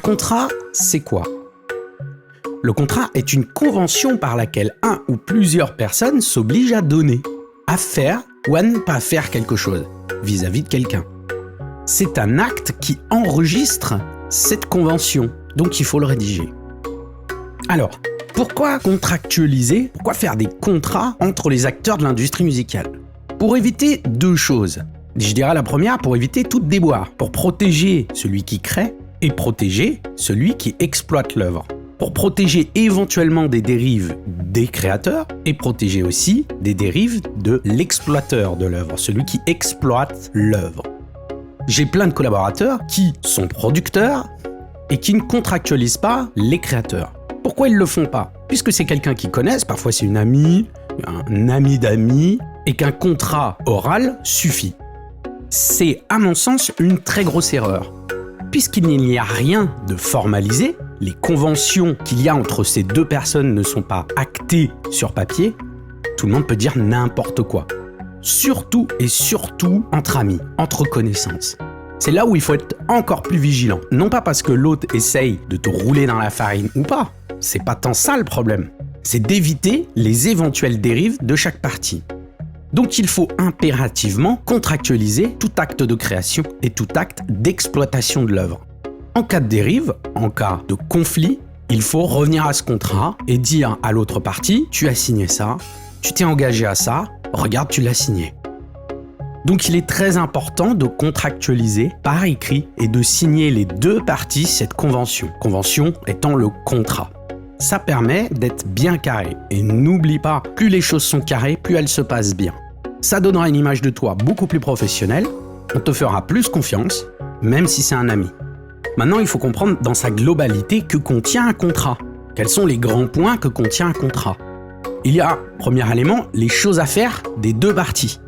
contrat, c'est quoi? Le contrat est une convention par laquelle un ou plusieurs personnes s'obligent à donner, à faire ou à ne pas faire quelque chose vis-à-vis de quelqu'un. C'est un acte qui enregistre cette convention, donc il faut le rédiger. Alors, pourquoi contractualiser? Pourquoi faire des contrats entre les acteurs de l'industrie musicale? Pour éviter deux choses. Je dirais la première, pour éviter toute déboire, pour protéger celui qui crée et protéger celui qui exploite l'œuvre. Pour protéger éventuellement des dérives des créateurs et protéger aussi des dérives de l'exploiteur de l'œuvre, celui qui exploite l'œuvre. J'ai plein de collaborateurs qui sont producteurs et qui ne contractualisent pas les créateurs. Pourquoi ils ne le font pas? Puisque c'est quelqu'un qu'ils connaissent, parfois c'est une amie, un ami d'amis, et qu'un contrat oral suffit. C'est, à mon sens, une très grosse erreur. Puisqu'il n'y a rien de formalisé, les conventions qu'il y a entre ces deux personnes ne sont pas actées sur papier, tout le monde peut dire n'importe quoi. Surtout et surtout entre amis, entre connaissances. C'est là où il faut être encore plus vigilant. Non pas parce que l'autre essaye de te rouler dans la farine ou pas, c'est pas tant ça le problème. C'est d'éviter les éventuelles dérives de chaque partie. Donc il faut impérativement contractualiser tout acte de création et tout acte d'exploitation de l'œuvre. En cas de dérive, en cas de conflit, il faut revenir à ce contrat et dire à l'autre partie « tu as signé ça, tu t'es engagé à ça, regarde, tu l'as signé ». Donc il est très important de contractualiser par écrit et de signer les deux parties cette convention. Convention étant le contrat. Ça permet d'être bien carré. Et n'oublie pas, plus les choses sont carrées, plus elles se passent bien. Ça donnera une image de toi beaucoup plus professionnelle, on te fera plus confiance, même si c'est un ami. Maintenant, il faut comprendre dans sa globalité que contient un contrat. Quels sont les grands points que contient un contrat? Il y a, premier élément, les choses à faire des deux parties.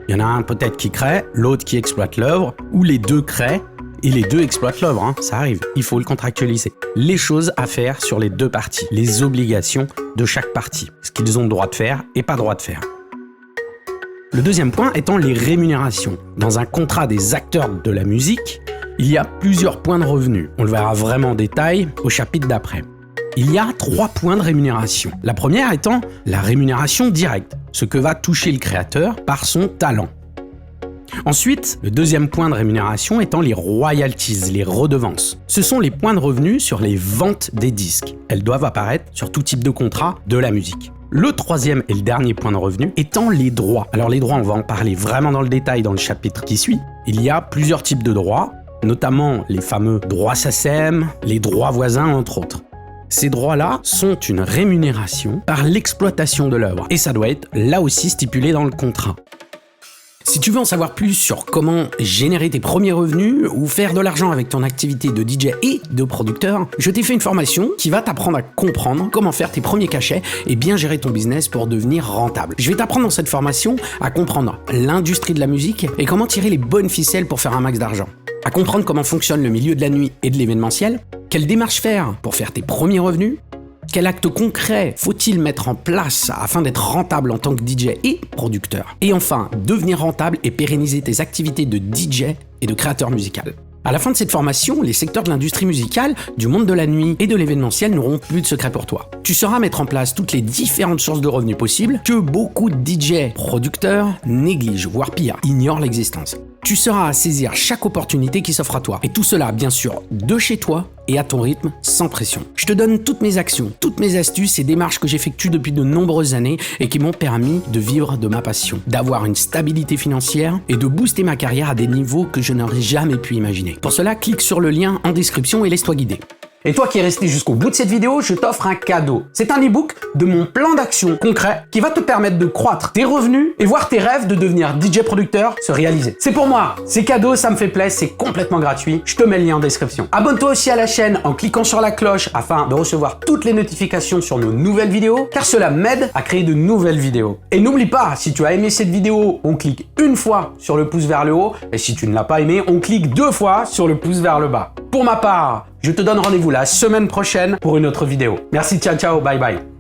Il y en a un peut-être qui crée, l'autre qui exploite l'œuvre, ou les deux créent et les deux exploitent l'œuvre, ça arrive, il faut le contractualiser. Les choses à faire sur les deux parties, les obligations de chaque partie, ce qu'ils ont le droit de faire et pas le droit de faire. Le deuxième point étant les rémunérations. Dans un contrat des acteurs de la musique, il y a plusieurs points de revenus. On le verra vraiment en détail au chapitre d'après. Il y a 3 points de rémunération. La première étant la rémunération directe, ce que va toucher le créateur par son talent. Ensuite, le deuxième point de rémunération étant les royalties, les redevances. Ce sont les points de revenus sur les ventes des disques. Elles doivent apparaître sur tout type de contrat de la musique. Le troisième et le dernier point de revenu étant les droits. Alors les droits, on va en parler vraiment dans le détail dans le chapitre qui suit. Il y a plusieurs types de droits, notamment les fameux droits SACEM, les droits voisins entre autres. Ces droits-là sont une rémunération par l'exploitation de l'œuvre et ça doit être là aussi stipulé dans le contrat. Si tu veux en savoir plus sur comment générer tes premiers revenus ou faire de l'argent avec ton activité de DJ et de producteur, je t'ai fait une formation qui va t'apprendre à comprendre comment faire tes premiers cachets et bien gérer ton business pour devenir rentable. Je vais t'apprendre dans cette formation à comprendre l'industrie de la musique et comment tirer les bonnes ficelles pour faire un max d'argent. À comprendre comment fonctionne le milieu de la nuit et de l'événementiel, quelles démarches faire pour faire tes premiers revenus, quel acte concret faut-il mettre en place afin d'être rentable en tant que DJ et producteur? Et enfin, devenir rentable et pérenniser tes activités de DJ et de créateur musical. À la fin de cette formation, les secteurs de l'industrie musicale, du monde de la nuit et de l'événementiel n'auront plus de secret pour toi. Tu sauras mettre en place toutes les différentes sources de revenus possibles que beaucoup de DJ producteurs négligent, voire pire, ignorent l'existence. Tu sauras saisir chaque opportunité qui s'offre à toi. Et tout cela, bien sûr, de chez toi et à ton rythme, sans pression. Je te donne toutes mes actions, toutes mes astuces et démarches que j'effectue depuis de nombreuses années et qui m'ont permis de vivre de ma passion, d'avoir une stabilité financière et de booster ma carrière à des niveaux que je n'aurais jamais pu imaginer. Pour cela, clique sur le lien en description et laisse-toi guider. Et toi qui es resté jusqu'au bout de cette vidéo, je t'offre un cadeau. C'est un e-book de mon plan d'action concret qui va te permettre de croître tes revenus et voir tes rêves de devenir DJ producteur se réaliser. C'est pour moi, c'est cadeau, ça me fait plaisir, c'est complètement gratuit. Je te mets le lien en description. Abonne-toi aussi à la chaîne en cliquant sur la cloche afin de recevoir toutes les notifications sur nos nouvelles vidéos, car cela m'aide à créer de nouvelles vidéos. Et n'oublie pas, si tu as aimé cette vidéo, on clique une fois sur le pouce vers le haut, et si tu ne l'as pas aimé, on clique 2 fois sur le pouce vers le bas. Pour ma part, je te donne rendez-vous la semaine prochaine pour une autre vidéo. Merci, ciao, ciao, bye bye.